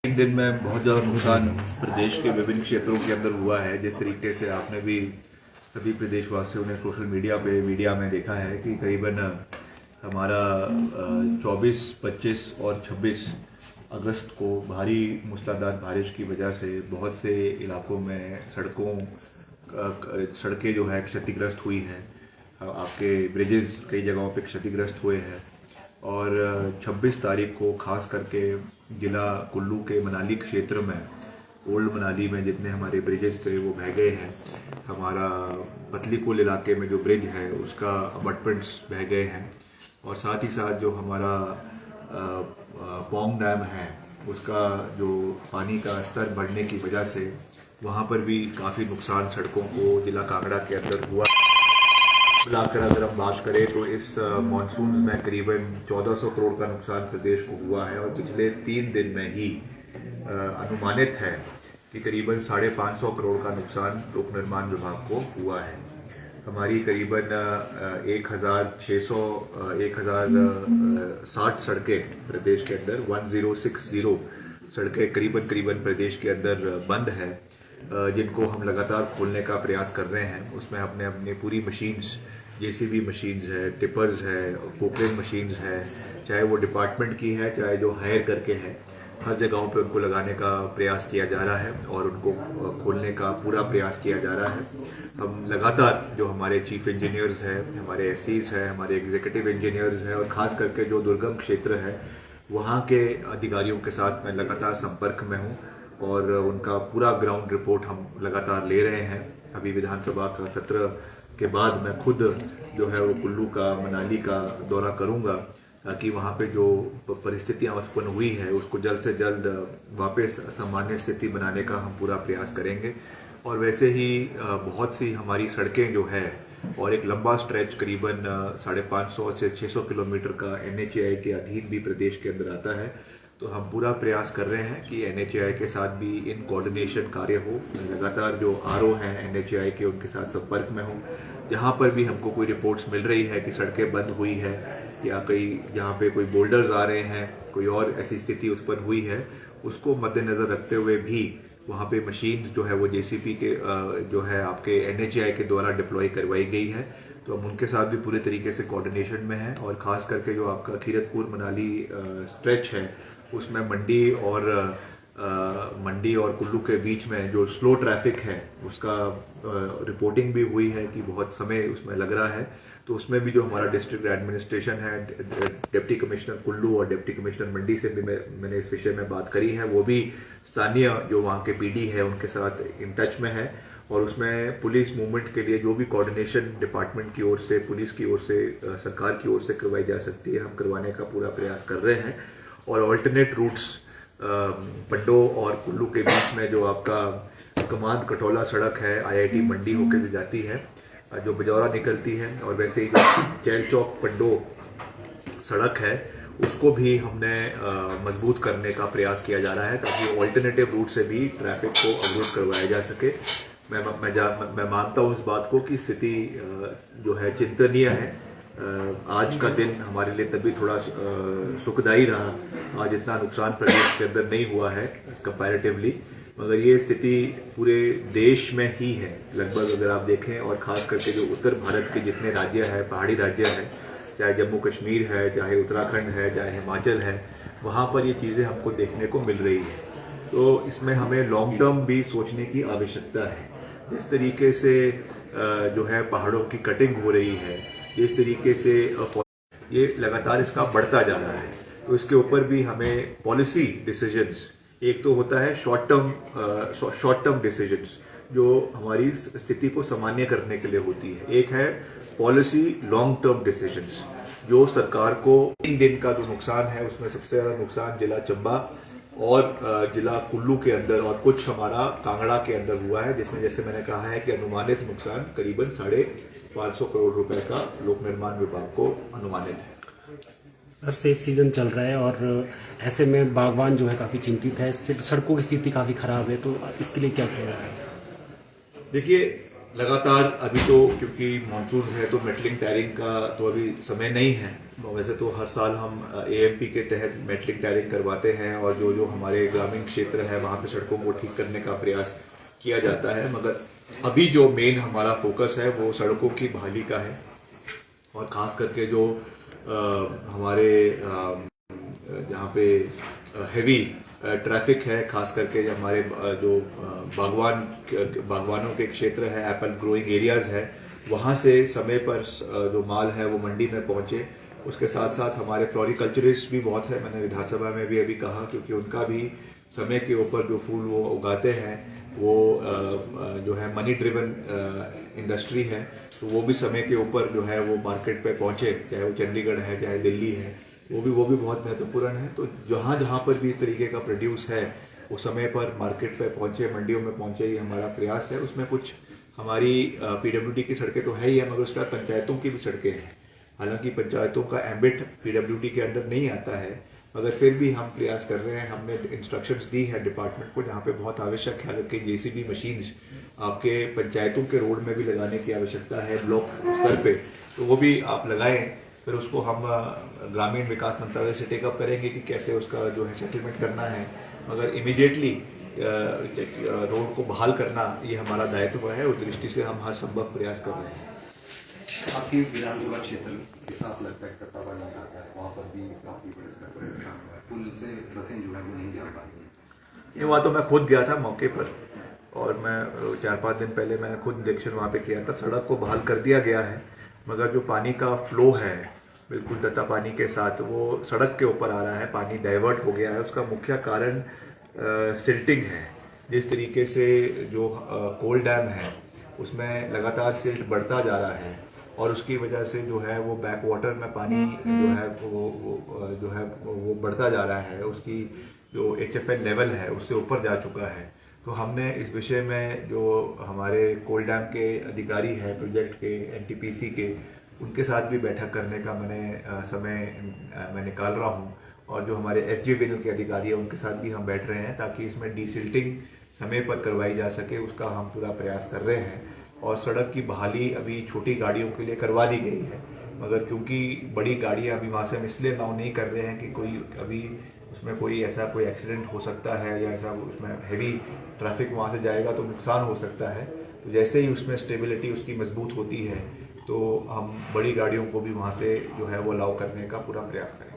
एक दिन में बहुत ज़्यादा नुकसान प्रदेश के विभिन्न क्षेत्रों के अंदर हुआ है। जिस तरीके से आपने भी सभी प्रदेशवासियों ने सोशल मीडिया में देखा है कि करीबन हमारा 24, 25 और 26 अगस्त को भारी मूसलाधार बारिश की वजह से बहुत से इलाकों में सड़कें जो है क्षतिग्रस्त हुई हैं। आपके ब्रिजेस कई जगहों पे क्षतिग्रस्त हुए हैं और 26 तारीख को खास करके जिला कुल्लू के मनाली क्षेत्र में ओल्ड मनाली में जितने हमारे ब्रिजेस थे वो बह गए हैं। हमारा पतली कुल इलाके में जो ब्रिज है उसका अबटमेंट्स बह गए हैं और साथ ही साथ जो हमारा पोंग डैम है उसका जो पानी का स्तर बढ़ने की वजह से वहाँ पर भी काफ़ी नुकसान सड़कों को जिला कांगड़ा के अंदर हुआ। मिलाकर अगर हम बात करें तो इस मानसून में करीबन 1400 करोड़ का नुकसान प्रदेश को हुआ है और पिछले 3 दिन में ही अनुमानित है कि करीबन 550 करोड़ का नुकसान लोक निर्माण विभाग को हुआ है। हमारी करीबन 1060 सड़कें प्रदेश के अंदर 1060 सड़कें करीबन प्रदेश के अंदर बंद है, जिनको हम लगातार खोलने का प्रयास कर रहे हैं। उसमें अपने पूरी मशीन्स, जेसीबी मशीन्स है, टिपर्स है, पोकलिंग मशीन्स है, चाहे वो डिपार्टमेंट की है चाहे जो हायर करके है, हर जगहों पे उनको लगाने का प्रयास किया जा रहा है और उनको खोलने का पूरा प्रयास किया जा रहा है। हम लगातार जो हमारे चीफ इंजीनियर्स हैं, हमारे एससीज हैं, हमारे एग्जीक्यूटिव इंजीनियर्स हैं और खास करके जो दुर्गम क्षेत्र है वहाँ के अधिकारियों के साथ मैं लगातार संपर्क में हूँ और उनका पूरा ग्राउंड रिपोर्ट हम लगातार ले रहे हैं। अभी विधानसभा का सत्र के बाद मैं खुद जो है वो कुल्लू का, मनाली का दौरा करूंगा ताकि वहाँ पे जो परिस्थितियाँ उत्पन्न हुई है उसको जल्द से जल्द वापस सामान्य स्थिति बनाने का हम पूरा प्रयास करेंगे। और वैसे ही बहुत सी हमारी सड़कें जो है और एक लंबा स्ट्रेच करीबन 550 से 600 किलोमीटर का NHAI के अधीन भी प्रदेश के अंदर आता है, तो हम पूरा प्रयास कर रहे हैं कि NHAI के साथ भी इन कोऑर्डिनेशन कार्य हो। लगातार जो RO हैं NHAI के उनके साथ संपर्क में हूँ। जहाँ पर भी हमको कोई रिपोर्ट्स मिल रही है कि सड़कें बंद हुई है या कहीं जहाँ पे कोई बोल्डर्स आ रहे हैं, कोई और ऐसी स्थिति उत्पन्न हुई है, उसको मद्देनजर रखते हुए भी वहाँ पे मशीन्स जो है वो JCB के जो है आपके NHAI के द्वारा डिप्लॉय करवाई गई है। तो हम उनके साथ भी पूरे तरीके से कोऑर्डिनेशन में हैं और खास करके जो आपका खीरतपुर मनाली स्ट्रेच है उसमें मंडी और कुल्लू के बीच में जो स्लो ट्रैफिक है उसका रिपोर्टिंग भी हुई है कि बहुत समय उसमें लग रहा है। तो उसमें भी जो हमारा डिस्ट्रिक्ट एडमिनिस्ट्रेशन है, डिप्टी कमिश्नर कुल्लू और डिप्टी कमिश्नर मंडी से भी मैंने इस विषय में बात करी है। वो भी स्थानीय जो वहाँ के PD है उनके साथ इन टच में है और उसमें पुलिस मूवमेंट के लिए जो भी कोऑर्डिनेशन डिपार्टमेंट की ओर से, पुलिस की ओर से, सरकार की ओर से करवाई जा सकती है, हम करवाने का पूरा प्रयास कर रहे हैं। और ऑल्टरनेट रूट्स पंडो और कुल्लू के बीच में जो आपका कमांद कटौला सड़क है IIT मंडी होकर भी जाती है, जो बजौरा निकलती है, और वैसे ही जो चैल चौक पंडो सड़क है उसको भी हमने मजबूत करने का प्रयास किया जा रहा है ताकि ऑल्टरनेटिव रूट से भी ट्रैफिक को अवरुद्ध करवाया जा सके। मैं मानता हूँ इस बात को कि स्थिति जो है चिंतनीय है। आज का दिन हमारे लिए तभी थोड़ा सुखदायी रहा, आज इतना नुकसान प्रदेश के अंदर नहीं हुआ है कंपैरेटिवली, मगर ये स्थिति पूरे देश में ही है लगभग अगर आप देखें। और खास करके जो उत्तर भारत के जितने राज्य हैं, पहाड़ी राज्य हैं, चाहे जम्मू कश्मीर है, चाहे उत्तराखंड है, चाहे हिमाचल है, वहाँ पर ये चीज़ें हमको देखने को मिल रही है। तो इसमें हमें लॉन्ग टर्म भी सोचने की आवश्यकता है। जिस तरीके से जो है पहाड़ों की कटिंग हो रही है, इस तरीके से ये लगातार इसका बढ़ता जा रहा है, तो इसके ऊपर भी हमें पॉलिसी डिसीजंस, एक तो होता है शॉर्ट टर्म डिसीजंस जो हमारी स्थिति को सामान्य करने के लिए होती है, एक है पॉलिसी लॉन्ग टर्म डिसीजंस जो सरकार को 3 दिन का जो नुकसान है उसमें सबसे ज्यादा नुकसान जिला चंबा और जिला कुल्लू के अंदर और कुछ हमारा कांगड़ा के अंदर हुआ है, जिसमें जैसे मैंने कहा है कि अनुमानित नुकसान करीबन 550 करोड़ रुपए का लोक निर्माण विभाग को अनुमानित है। सर, सेब सीजन चल रहा है और ऐसे में बागवान जो है काफी चिंतित है, सड़कों की स्थिति काफी खराब है, तो इसके लिए क्या किया है? देखिए, लगातार अभी तो क्योंकि मानसून है तो मेटलिंग टायरिंग का तो अभी समय नहीं है, वैसे तो हर साल हम एएमपी के तहत मेटलिक टायरिंग करवाते हैं और जो जो हमारे ग्रामीण क्षेत्र है वहाँ पे सड़कों को ठीक करने का प्रयास किया जाता है, मगर अभी जो मेन हमारा फोकस है वो सड़कों की बहाली का है। और ख़ास करके जो हमारे जहाँ पे हेवी ट्रैफिक है, खास करके हमारे जो बागवानों के क्षेत्र है, एप्पल ग्रोइंग एरियाज है, वहाँ से समय पर जो माल है वो मंडी में पहुंचे। उसके साथ साथ हमारे फ्लोरिकल्चरिस्ट भी बहुत है, मैंने विधानसभा में भी अभी कहा, क्योंकि उनका भी समय के ऊपर जो फूल वो उगाते हैं वो जो है मनी ड्रिवन इंडस्ट्री है, तो वो भी समय के ऊपर जो है वो मार्केट पे पहुंचे, चाहे वो चंडीगढ़ है चाहे दिल्ली है, वो भी बहुत महत्वपूर्ण है। तो जहाँ जहाँ पर भी इस तरीके का प्रोड्यूस है वो समय पर मार्केट पे पहुंचे, मंडियों में पहुंचे, ये हमारा प्रयास है। उसमें कुछ हमारी पीडब्ल्यूडी की सड़कें तो है ही है, मगर उसके बाद पंचायतों की भी सड़कें हैं। हालांकि पंचायतों का एम्बिट पीडब्ल्यूडी के अंडर नहीं आता है, मगर फिर भी हम प्रयास कर रहे हैं। हमने इंस्ट्रक्शंस दी है डिपार्टमेंट को, जहाँ पे बहुत आवश्यक है कि जेसीबी मशीन्स आपके पंचायतों के रोड में भी लगाने की आवश्यकता है ब्लॉक स्तर पे, तो वो भी आप लगाएं। फिर उसको हम ग्रामीण विकास मंत्रालय से टेकअप करेंगे कि कैसे उसका जो है सेटलमेंट करना है, मगर इमीडिएटली रोड को बहाल करना ये हमारा दायित्व है। उस दृष्टि से हम हर संभव प्रयास कर रहे हैं। आपकी विधानसभा क्षेत्र के साथ लगता है कट्टाबाड़ी आता है, वहाँ पर भी काफी बड़े स्तर पर नुकसान हुआ है, पुल से बसें जो है वो नहीं जा पा रही है। ये वहाँ तो मैं खुद गया था मौके पर, और मैं 4-5 दिन पहले मैंने खुद निरीक्षण वहाँ पे किया था। सड़क को बहाल कर दिया गया है, मगर जो पानी का फ्लो है बिल्कुल दत्ता पानी के साथ वो सड़क के ऊपर आ रहा है, पानी डाइवर्ट हो गया है। उसका मुख्य कारण सिल्टिंग है। जिस तरीके से जो कोल डैम है उसमें लगातार सिल्ट बढ़ता जा रहा है और उसकी वजह से जो है वो बैक वाटर में पानी जो है वो बढ़ता जा रहा है, उसकी जो HFL लेवल है उससे ऊपर जा चुका है। तो हमने इस विषय में जो हमारे कोल डैम के अधिकारी हैं प्रोजेक्ट के, NTPC के, उनके साथ भी बैठक करने का मैं निकाल रहा हूँ, और जो हमारे SGVNL के अधिकारी हैं उनके साथ भी हम बैठ रहे हैं ताकि इसमें डीसिल्टिंग समय पर करवाई जा सके, उसका हम पूरा प्रयास कर रहे हैं। और सड़क की बहाली अभी छोटी गाड़ियों के लिए करवा दी गई है, मगर क्योंकि बड़ी गाड़ियां अभी वहाँ से हम इसलिए अलाउ नहीं कर रहे हैं कि कोई अभी उसमें कोई एक्सीडेंट हो सकता है या ऐसा उसमें हैवी ट्रैफिक वहाँ से जाएगा तो नुकसान हो सकता है। तो जैसे ही उसमें स्टेबिलिटी उसकी मजबूत होती है तो हम बड़ी गाड़ियों को भी वहाँ से जो है वो अलाउ करने का पूरा प्रयास करेंगे।